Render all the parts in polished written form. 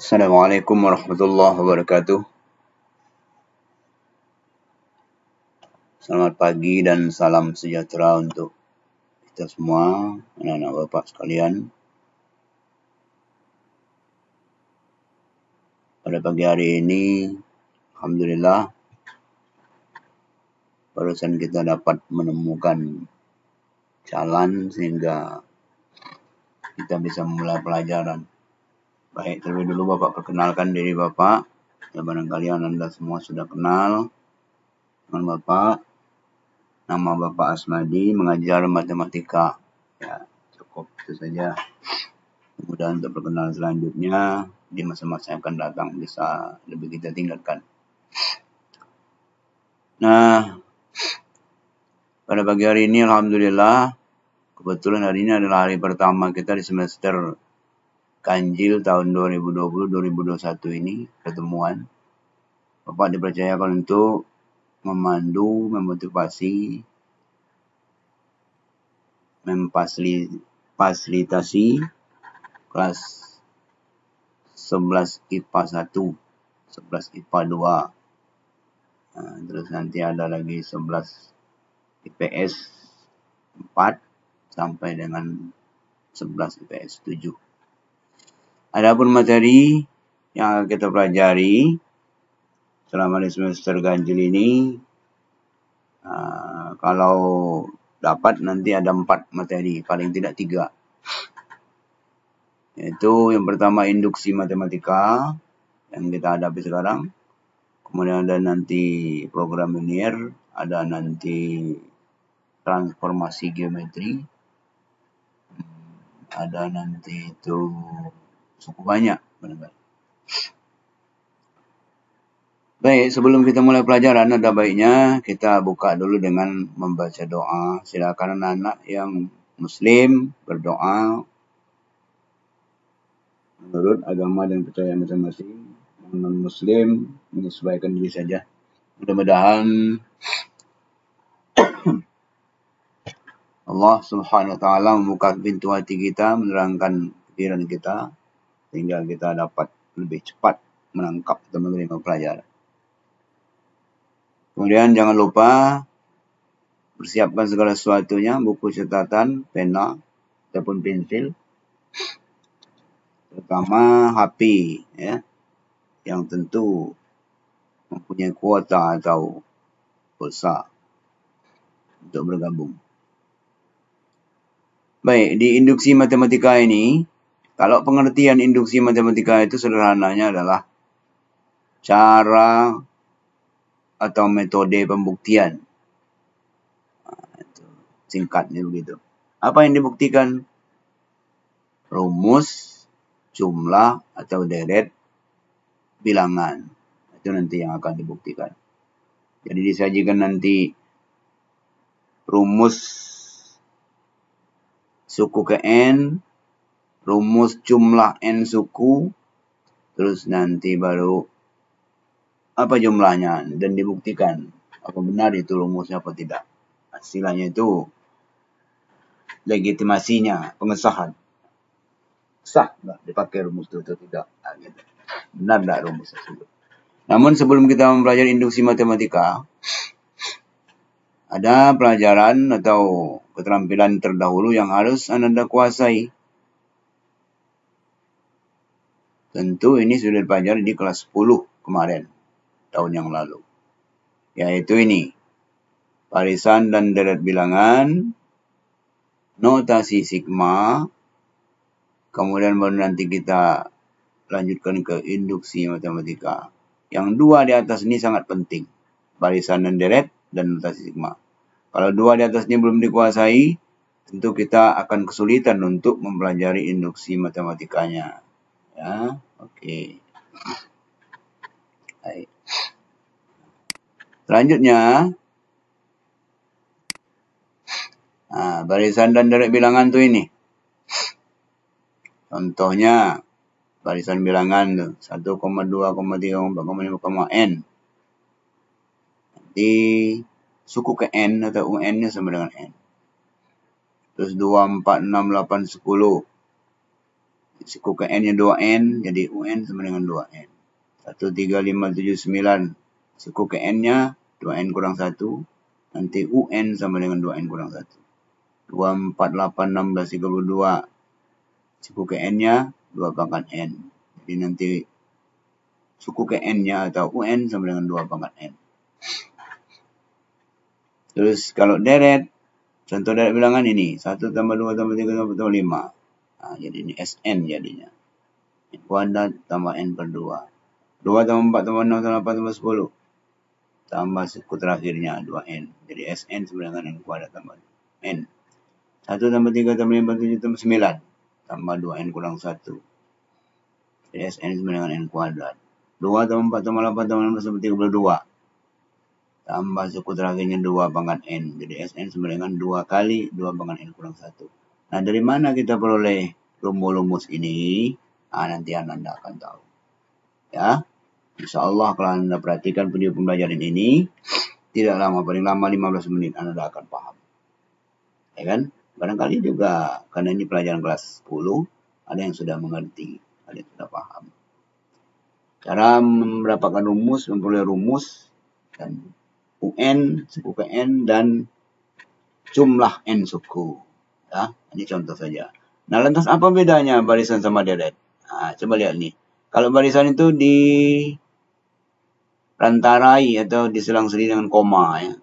Assalamualaikum warahmatullahi wabarakatuh. Selamat pagi dan salam sejahtera untuk kita semua, anak-anak bapak sekalian. Pada pagi hari ini, alhamdulillah, barusan kita dapat menemukan jalan sehingga kita bisa memulai pelajaran. Baik, terlebih dulu Bapak perkenalkan diri Bapak. Ya, barangkali Anda semua sudah kenal dengan Bapak. Nama Bapak Asmadi, mengajar matematika. Ya, cukup itu saja. Kemudian untuk perkenalan selanjutnya di masa-masa yang akan datang bisa lebih kita tingkatkan. Nah, pada pagi hari ini alhamdulillah, kebetulan hari ini adalah hari pertama kita di semester Ganjil tahun 2020-2021 ini, ketemuan. Bapak dipercayakan untuk memandu, memotivasi, memfasilitasi kelas 11 IPA 1, 11 IPA 2. Nah, terus nanti ada lagi 11 IPS 4 sampai dengan 11 IPS 7. Adapun materi yang akan kita pelajari selama di semester ganjil ini, kalau dapat nanti ada 4 materi, paling tidak 3. Yaitu yang pertama induksi matematika yang kita hadapi sekarang. Kemudian ada nanti program linear, ada nanti transformasi geometri, ada nanti itu cukup banyak. Baik, sebelum kita mulai pelajaran, ada baiknya kita buka dulu dengan membaca doa. Silakan anak-anak yang muslim berdoa menurut agama dan percaya masing-masing. Non-muslim menyesuaikan diri saja. Mudah-mudahan Allah subhanahu wa ta'ala membuka pintu hati kita, menerangkan pikiran kita, sehingga kita dapat lebih cepat menangkap dan menerima pelajaran. Kemudian jangan lupa persiapkan segala sesuatunya, buku catatan, pena, ataupun pensil, terutama HP, ya, yang tentu mempunyai kuota atau pulsa untuk bergabung. Baik, di induksi matematika ini, kalau pengertian induksi matematika itu sederhananya adalah cara atau metode pembuktian. Singkatnya begitu. Apa yang dibuktikan? Rumus, jumlah, atau deret bilangan. Itu nanti yang akan dibuktikan. Jadi disajikan nanti rumus suku ke N, rumus jumlah N suku, terus nanti baru apa jumlahnya dan dibuktikan apa benar itu rumusnya apa tidak. Istilahnya itu legitimasinya, pengesahan. Sah nggak dipakai rumus itu atau tidak. Gitu. Benar nggak rumus tersebut. Namun sebelum kita mempelajari induksi matematika, ada pelajaran atau keterampilan terdahulu yang harus Anda kuasai. Tentu ini sudah dipelajari di kelas 10 kemarin, tahun yang lalu. Yaitu ini, barisan dan deret bilangan, notasi sigma, kemudian baru nanti kita lanjutkan ke induksi matematika. Yang dua di atas ini sangat penting, barisan dan deret dan notasi sigma. Kalau dua di atas ini belum dikuasai, tentu kita akan kesulitan untuk mempelajari induksi matematikanya. Ya, oke. Baik. Selanjutnya, barisan dan deret bilangan tuh ini. Contohnya, barisan bilangan tuh 1, 2, 3, 4, 5, N. Nanti suku ke N atau UN-nya sama dengan N. Terus 2, 4, 6, 8, 10. suku ke N nya 2N, jadi UN sama dengan 2N. 1, 3, 5, 7, 9. Suku ke N nya 2N kurang 1. Nanti UN sama dengan 2N kurang 1. 2, 4, 8, 16, 32. Suku ke N nya 2 pangkat N. Jadi nanti suku ke N nya atau UN sama dengan 2 pangkat N. Terus kalau deret, contoh deret bilangan ini. 1 tambah 2 tambah 3 tambah 5. Nah, jadi ini SN jadinya. N kuadrat tambah N per 2. 2 tambah 4 tambah 6 tambah 8 tambah 10. Tambah suku terakhirnya 2N. Jadi SN sama dengan N kuadrat tambah N. 1 tambah 3 tambah 5 tambah 7 tambah 9. Tambah 2N kurang 1. Jadi SN sama dengan N kuadrat. 2 tambah 4 tambah 8 tambah 16 tambah 32. Tambah suku terakhirnya 2 pangkat N. Jadi SN sama dengan 2 kali 2 pangkat N kurang 1. Nah, dari mana kita peroleh rumus-rumus ini? Nah, nanti Anda akan tahu. Ya, insya Allah kalau Anda perhatikan video pembelajaran ini, tidak lama, paling lama 15 menit Anda akan paham. Ya kan? Barangkali juga, karena ini pelajaran kelas 10, ada yang sudah mengerti, ada yang sudah paham. Cara mendapatkan rumus, memperoleh rumus, dan UN, suku ke N, dan jumlah N suku. Ya, ini contoh saja. Nah, lantas apa bedanya barisan sama deret? Nah, coba lihat nih. Kalau barisan itu diperantarai atau diselang-seling dengan koma, ya.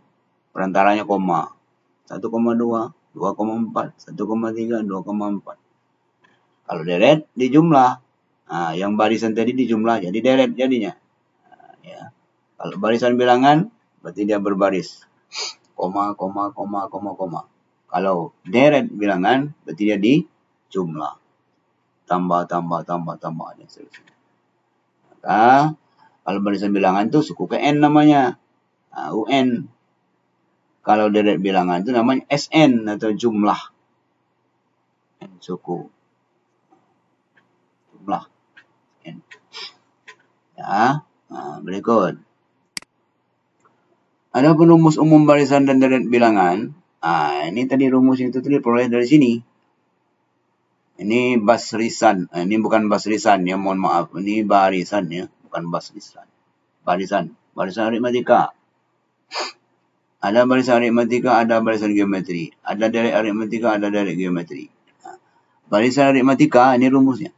Perantaranya koma. 1,2, 2,4, 1,3, 2,4. Kalau deret di jumlah. Nah, yang barisan tadi di jumlah, jadi deret jadinya. Nah, ya. Kalau barisan bilangan, berarti dia berbaris. Koma, koma, koma, koma, koma. Kalau deret bilangan, berarti dia di jumlah. Tambah, tambah, tambah, tambah. Dan seterusnya. Maka, kalau barisan bilangan itu suku ke N namanya. Nah, UN. Kalau deret bilangan itu namanya SN atau jumlah. N suku. Jumlah. N. Ya, nah, berikut. Ada rumus umum barisan dan deret bilangan. Nah, ini tadi rumus itu tadi peroleh dari sini. Ini basrisan. Ini bukan basrisan ya, mohon maaf. Ini barisan ya, bukan basrisan. Barisan. Barisan aritmatika. Ada barisan aritmatika, ada barisan geometri. Ada deret aritmatika, ada deret geometri. Nah, barisan aritmatika, ini rumusnya.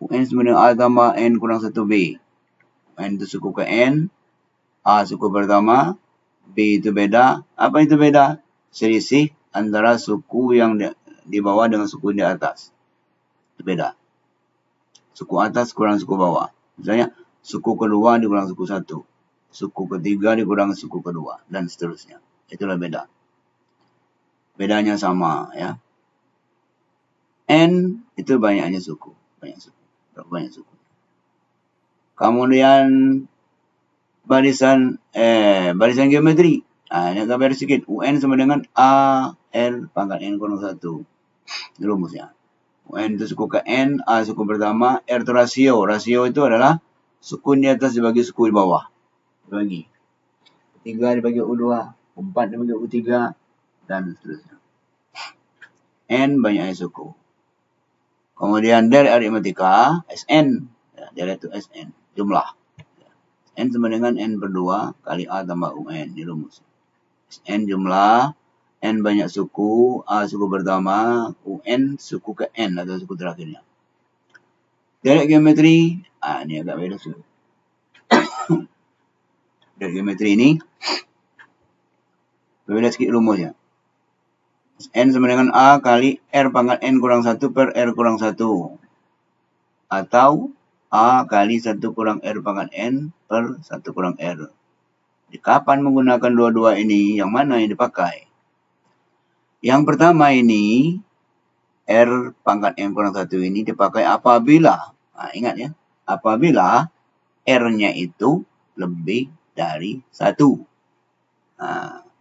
UN sama dengan A tambah N kurang 1B. N itu suku ke N. A suku pertama. B itu beda. Apa itu beda? Selisih antara suku yang di bawah dengan suku di atas. Itu beda. Suku atas kurang suku bawah. Misalnya, suku kedua dikurang suku satu. Suku ketiga dikurang suku kedua. Dan seterusnya. Itulah beda. Bedanya sama ya. N itu banyaknya suku. Banyak suku. Banyak suku. Kemudian barisan geometri. Nah, ini agak beda sedikit. UN sama dengan A R pangkat N kurang 1. Ini rumusnya. UN itu suku ke N, A suku pertama, R itu rasio. Rasio itu adalah suku di atas dibagi suku di bawah. Dibagi. 3 dibagi U2, 4 dibagi U3, dan seterusnya. N banyaknya suku. Kemudian deret aritmatika, SN. Ya, deret itu SN. Jumlah. N sama dengan N per 2 kali A tambah UN. Ini rumus. N jumlah, N banyak suku, A suku pertama, UN suku ke N atau suku terakhirnya. Deret geometri, ini agak beda suku. Deret geometri ini, berbeda sedikit rumusnya. N sama dengan A kali R pangkat N kurang 1 per R kurang 1. Atau A kali 1 kurang R pangkat N per 1 kurang R. Di kapan menggunakan dua-dua ini, yang mana yang dipakai? Yang pertama ini, R pangkat N kurang 1 ini dipakai apabila, ingat ya, apabila R-nya itu lebih dari 1.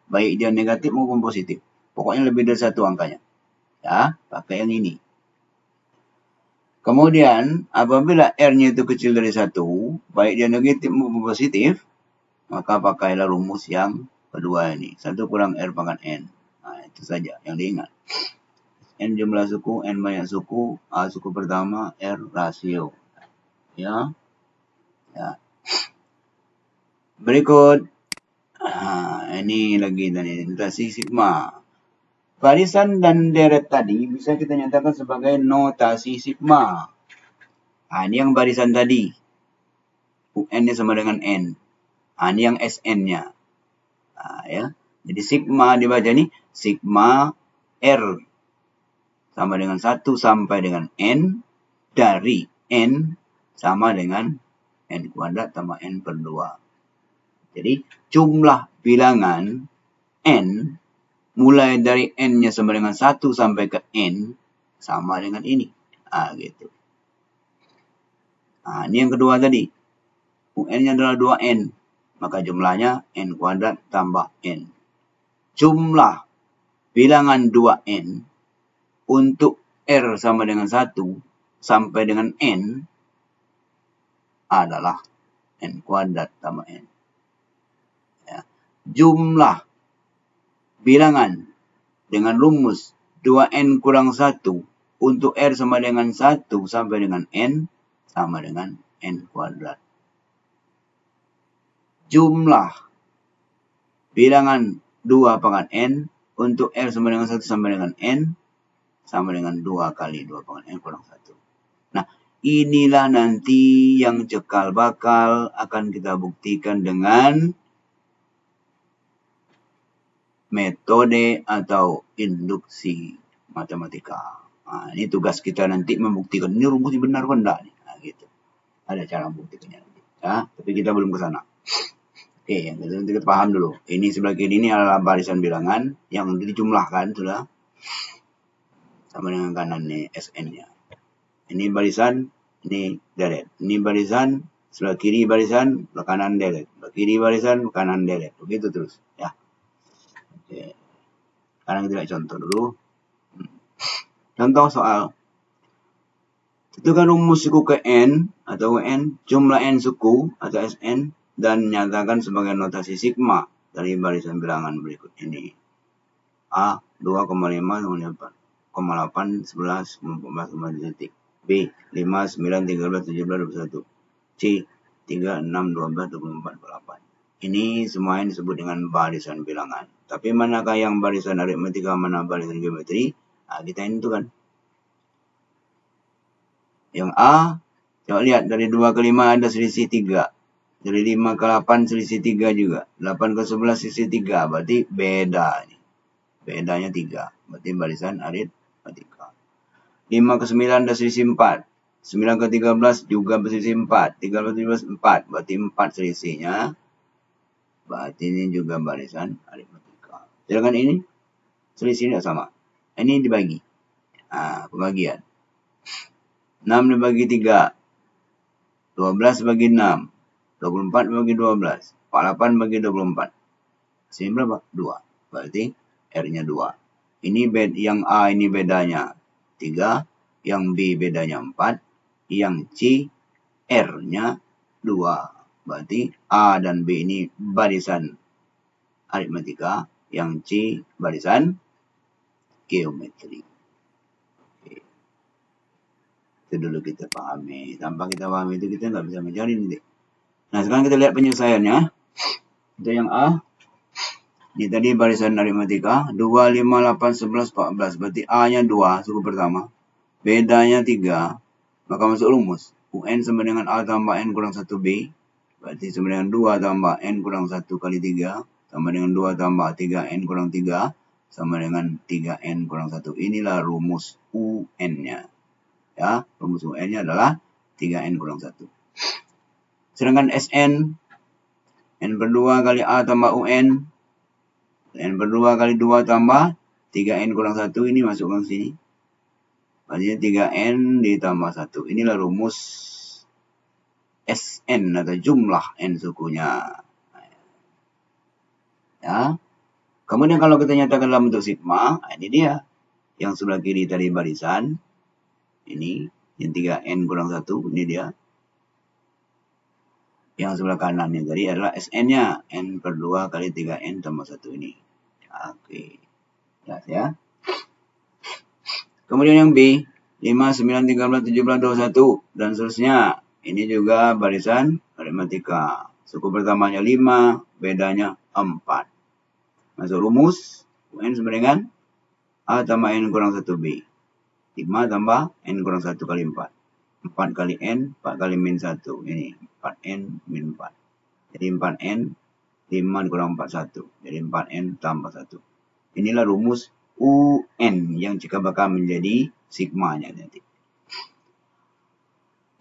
Baik dia negatif maupun positif. Pokoknya lebih dari 1 angkanya. Ya, pakai yang ini. Kemudian, apabila R-nya itu kecil dari 1, baik dia negatif maupun positif, maka pakailah rumus yang kedua ini. 1 kurang R pangkat N. Itu saja yang diingat. N jumlah suku, N banyak suku, A suku pertama, R rasio. Ya. Berikut. Ini lagi tadi notasi sigma. Barisan dan deret tadi bisa kita nyatakan sebagai notasi sigma. Ini yang barisan tadi. UN-nya sama dengan N. Ini yang SN-nya. Ya. Jadi sigma dibaca nih sigma R sama dengan 1 sampai dengan N dari N sama dengan N kuadrat tambah N per 2. Jadi jumlah bilangan N mulai dari N-nya sama dengan 1 sampai ke N sama dengan ini. Gitu. Ini yang kedua tadi. UN-nya adalah 2N. Maka jumlahnya N kuadrat tambah N. Jumlah bilangan 2N untuk R sama dengan 1 sampai dengan N adalah N kuadrat tambah N. Ya. Jumlah bilangan dengan rumus 2N kurang 1 untuk R sama dengan 1 sampai dengan N sama dengan N kuadrat. Jumlah bilangan 2 pangkat N untuk R sama dengan 1 sampai dengan N sama dengan 2 kali 2 pangkat N kurang 1. Nah, inilah nanti yang cekal bakal akan kita buktikan dengan metode atau induksi matematika. Ini tugas kita nanti membuktikan ini rumusnya benar apa enggak nih. Gitu. Ada cara membuktikannya nanti. Ya, tapi kita belum ke sana. Oke, yang kita paham dulu. Ini sebelah kiri ini adalah barisan bilangan yang dijumlahkan sudah sama dengan kanan nih SN-nya. Ini barisan, ini deret. Ini barisan, sebelah kiri barisan, sebelah kanan deret. Sebelah kiri barisan, kanan deret. Begitu terus, ya. Oke. Sekarang kita lihat contoh dulu. Contoh soal. Tentukan rumus suku ke N atau UN, jumlah N suku atau SN, dan nyatakan sebagai notasi sigma dari barisan bilangan berikut ini. A 2,5, 8, 11, 14, detik. B 5, 9, 13, 17, 21. C 3, 6, 12, 24, 28. Ini semua yang disebut dengan barisan bilangan. Tapi manakah yang barisan aritmetika, mana barisan geometri? Kita tentukan. Yang A, coba lihat dari 2 ke 5 ada selisih 3. Dari 5 ke 8 selisih 3 juga. 8 ke 11 selisih 3, berarti beda. Bedanya 3, berarti barisan aritmetika. 5 ke 9 ada selisih 4. 9 ke 13 juga berselisih 4. 13 ke 17, 4. Berarti 4 selisihnya. Berarti ini juga barisan aritmetika. Sedangkan ini, selisihnya sama. Ini dibagi. Pembagian. 6 dibagi 3. 12 bagi 6. 24 bagi 12. 48 bagi 24. Sini berapa? 2. Berarti R-nya 2. Ini yang A ini bedanya 3. Yang B bedanya 4. Yang C R-nya 2. Berarti A dan B ini barisan aritmetika. Yang C barisan geometri. Itu dulu kita pahami. Tanpa kita pahami itu kita nggak bisa mencari nanti. Nah, sekarang kita lihat penyelesaiannya. Itu yang A. Ini tadi barisan aritmetika. 2, 5, 8, 11, 14. Berarti A-nya 2, suku pertama. Bedanya 3. Maka masuk rumus. UN sama dengan A tambah N kurang 1B. Berarti sama dengan 2 tambah N kurang 1 kali 3. Sama dengan 2 tambah 3N kurang 3. Sama dengan 3N kurang 1. Inilah rumus UN-nya. Ya, rumus UN-nya adalah 3N kurang 1. Sedangkan SN, N per 2 kali A tambah UN, N per 2 kali 2 tambah 3N kurang 1, ini masukkan ke sini. Artinya 3N ditambah 1. Inilah rumus SN atau jumlah N sukunya. Ya. Kemudian kalau kita nyatakan dalam bentuk sigma, ini dia. Yang sebelah kiri tadi barisan. Ini, yang 3N kurang 1, ini dia. Yang sebelah kanan yang tadi adalah SN-nya. N per 2 kali 3N tambah 1 ini. Oke. Jelas ya. Kemudian yang B, 5, 9, 13, 17, 21, dan seterusnya. Ini juga barisan aritmatika. Suku pertamanya 5, bedanya 4. Masuk rumus, UN sama dengan A tambah N kurang 1B. 5 tambah N kurang 1 kali 4. 4 kali N, 4 kali min 1. Ini 4N min 4. Jadi 4N, 5 dikurang 41. Jadi 4N tambah 1. Inilah rumus UN yang jika bakal menjadi sigmanya nanti.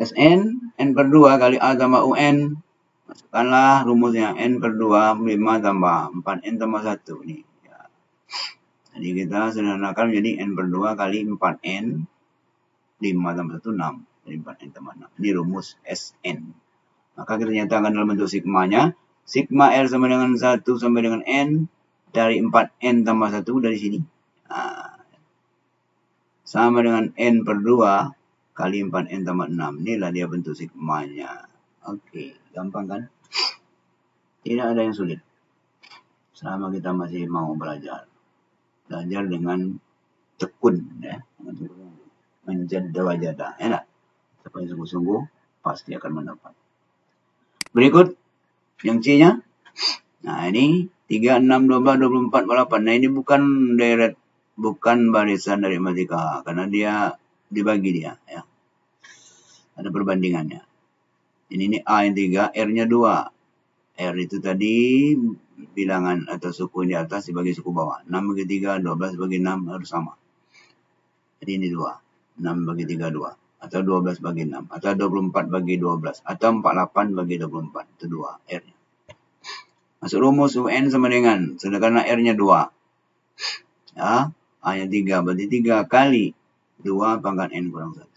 Sn, N per 2 kali A tambah UN. Masukkanlah rumusnya N per 2, 5 tambah 4N tambah 1. Ini. Ya. Jadi kita sederhanakan menjadi N per 2 kali 4N. 5 tambah 1, 6. Jadi 4N tambah 6. Ini rumus Sn. Maka kita nyatakan dalam bentuk sigmanya. Sigma R sama dengan 1 sampai dengan N. Dari 4N tambah 1 dari sini. Nah, sama dengan N per 2 kali 4N tambah 6. Inilah dia bentuk sigmanya. Oke, gampang kan? Tidak ada yang sulit. Selama kita masih mau belajar. Belajar dengan tekun. Ya. Menjadi wajada. Enak. Supaya sungguh-sungguh pasti akan mendapat. Berikut yang C-nya. Nah, ini 3, 6, 12, 24, 48. Nah, ini bukan deret, bukan barisan aritmatika. Karena dia dibagi dia. Ya. Ada perbandingannya. Ini A yang 3, R-nya 2. R itu tadi bilangan atau suku di atas dibagi suku bawah. 6 bagi 3, 12 bagi 6 harus sama. Jadi ini 2. 6 bagi 3, 2. Atau 12 bagi 6. Atau 24 bagi 12. Atau 48 bagi 24. Itu 2 R-nya. Masuk rumus UN sama dengan, sedangkan R-nya 2. Ya, A-nya 3. Berarti 3 kali 2 pangkat N kurang 1.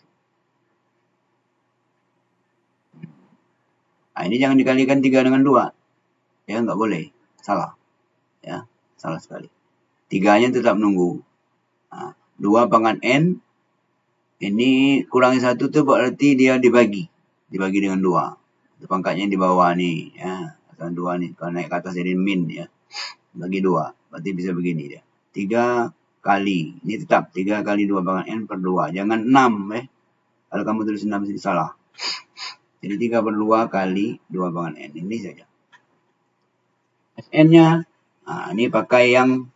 Nah, ini jangan dikalikan 3 dengan 2. Ya, nggak boleh. Salah. Ya, salah sekali. 3-nya tetap nunggu. Nah, 2 pangkat N. Ini kurangi 1 itu berarti dia dibagi. Dibagi dengan 2. Itu pangkatnya di bawah nih. Ya, 2 nih. Kalau naik ke atas jadi min ya. Bagi 2. Berarti bisa begini dia. 3 kali. Ini tetap 3 kali 2 pangkat N per 2. Jangan 6 ya. Kalau kamu tulis 6 sini salah. Jadi 3 per 2 kali 2 pangkat N. Ini saja. Sn-nya. Nah, ini pakai yang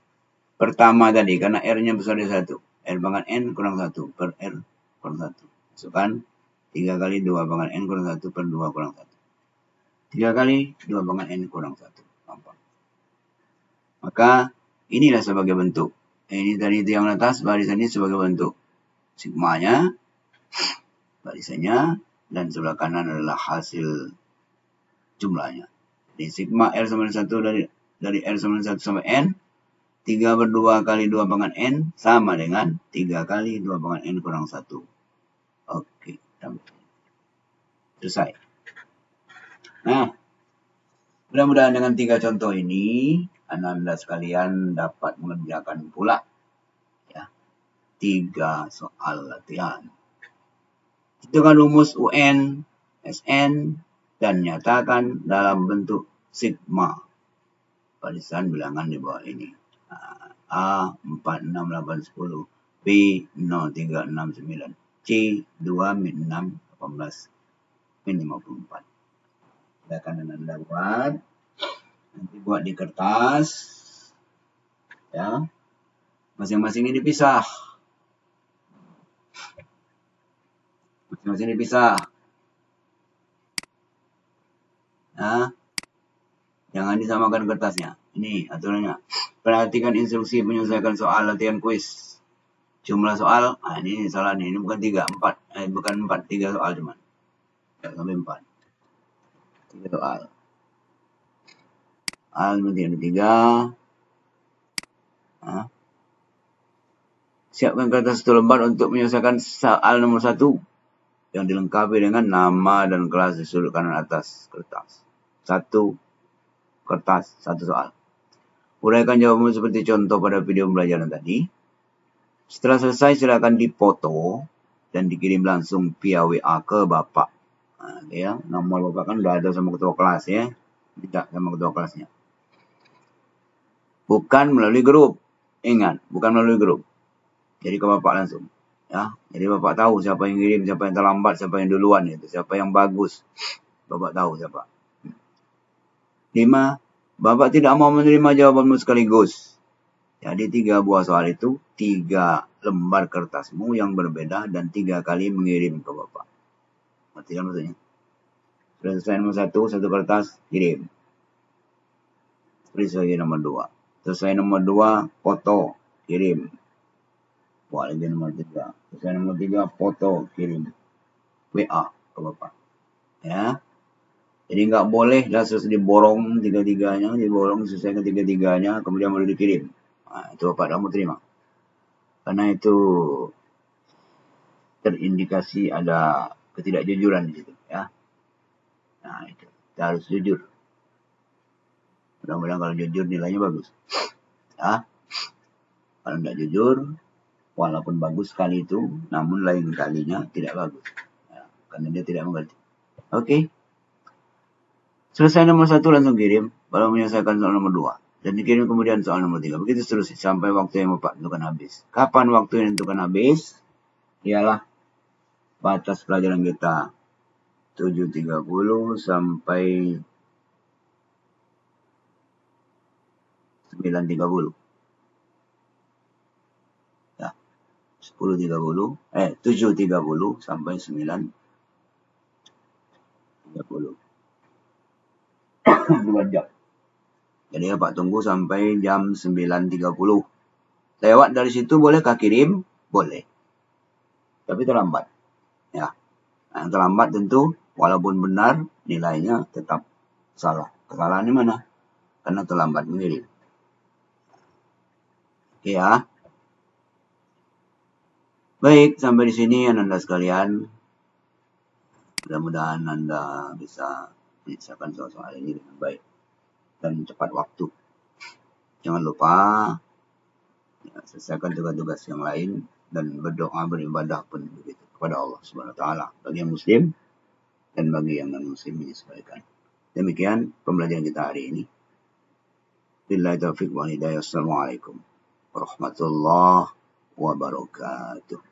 pertama tadi. Karena R-nya besar dari 1. R pangkat N kurang 1 per R kurang 1. Masukkan 3 kali 2 pangkat N kurang 1 per 2 kurang 1. 3 kali 2 pangkat N kurang 1. Gampang. Maka inilah sebagai bentuk. Ini tadi itu yang atas, barisan ini sebagai bentuk sigmanya, barisannya, dan sebelah kanan adalah hasil jumlahnya. Jadi sigma R sama dengan 1 dari R sama dengan 1 sampai N. 3 per 2 kali 2 pangkat N sama dengan 3 kali 2 pangkat N kurang 1. Oke. Selesai. Nah, mudah-mudahan dengan 3 contoh ini, Anda sekalian dapat mengerjakan pula ya 3 soal latihan. Itu kan rumus UN, Sn, dan nyatakan dalam bentuk sigma. Barisan bilangan di bawah ini. A 4, 6, 8, 10. B 0, 3, 6, 9. C 2, min 6, 18, min 54. Silakan Anda buat. Nanti buat di kertas. Ya. Masing-masing ini dipisah. Masing-masing dipisah. Nah, jangan disamakan kertasnya. Ini aturannya. Perhatikan instruksi menyelesaikan soal latihan kuis. Jumlah soal, ini salah nih. Ini bukan 3, 4. Bukan 4, 3 soal cuman. Tidak sampai 4. 3 soal. Soal nanti ada 3. Nah. Siapkan kertas 1 lembar untuk menyelesaikan soal nomor 1. Yang dilengkapi dengan nama dan kelas di sudut kanan atas kertas. 1 kertas, 1 soal. Uraikan jawabanmu seperti contoh pada video pembelajaran tadi. Setelah selesai, silakan dipoto dan dikirim langsung via WA ke Bapak. Nah, ya, nomor Bapak kan udah ada sama ketua kelas ya. Minta sama ketua kelasnya. Bukan melalui grup. Ingat, bukan melalui grup. Jadi ke Bapak langsung. Ya, jadi Bapak tahu siapa yang kirim, siapa yang terlambat, siapa yang duluan itu, siapa yang bagus. Bapak tahu siapa. 5. Bapak tidak mau menerima jawabanmu sekaligus. Jadi 3 buah soal itu 3 lembar kertasmu yang berbeda dan 3 kali mengirim ke Bapak. Ngerti kan maksudnya? Sudah selesai nomor 1 kertas, kirim. Selesai nomor 2. Selesai nomor 2, foto, kirim. Buat lagi nomor 3. Selesai nomor 3, foto, kirim. WA ke Bapak. Ya. Jadi nggak boleh langsung diborong tiga-tiganya, diborong selesaikan tiga-tiganya, kemudian baru dikirim. Nah, itu Bapak kamu terima. Karena itu terindikasi ada ketidakjujuran di situ, ya. Nah, itu. Kita harus jujur. Mudah-mudahan kalau jujur nilainya bagus. Ya. Kalau nggak jujur, walaupun bagus sekali itu, namun lain kalinya tidak bagus. Ya, karena dia tidak mengerti. Oke. Selesai nomor 1 langsung kirim, baru menyelesaikan soal nomor 2. Dan dikirim kemudian soal nomor 3. Begitu seterusnya sampai waktu yang Bapak tentukan habis. Kapan waktu yang tentukan habis? Ialah batas pelajaran kita 7.30 sampai 9.30. Ya, 7.30 sampai 9.30. 2 jam. Jadi Bapak tunggu sampai jam 9.30. Lewat dari situ bolehkah kirim? Boleh. Tapi terlambat. Ya. Nah, yang terlambat tentu walaupun benar nilainya tetap salah. Kesalahannya mana? Karena terlambat mengirim. Oke ya. Baik, sampai di sini Anda sekalian. Mudah-mudahan Anda bisa menyelesaikan soal-soal ini dengan baik dan cepat waktu. Jangan lupa ya, selesaikan tugas-tugas yang lain dan berdoa beribadah pun begitu kepada Allah Subhanahu wa taala bagi yang muslim dan bagi yang non-muslim menyesuaikan. Demikian pembelajaran kita hari ini. Billahi taufiq wal hidayah. Assalamualaikum warahmatullahi wabarakatuh.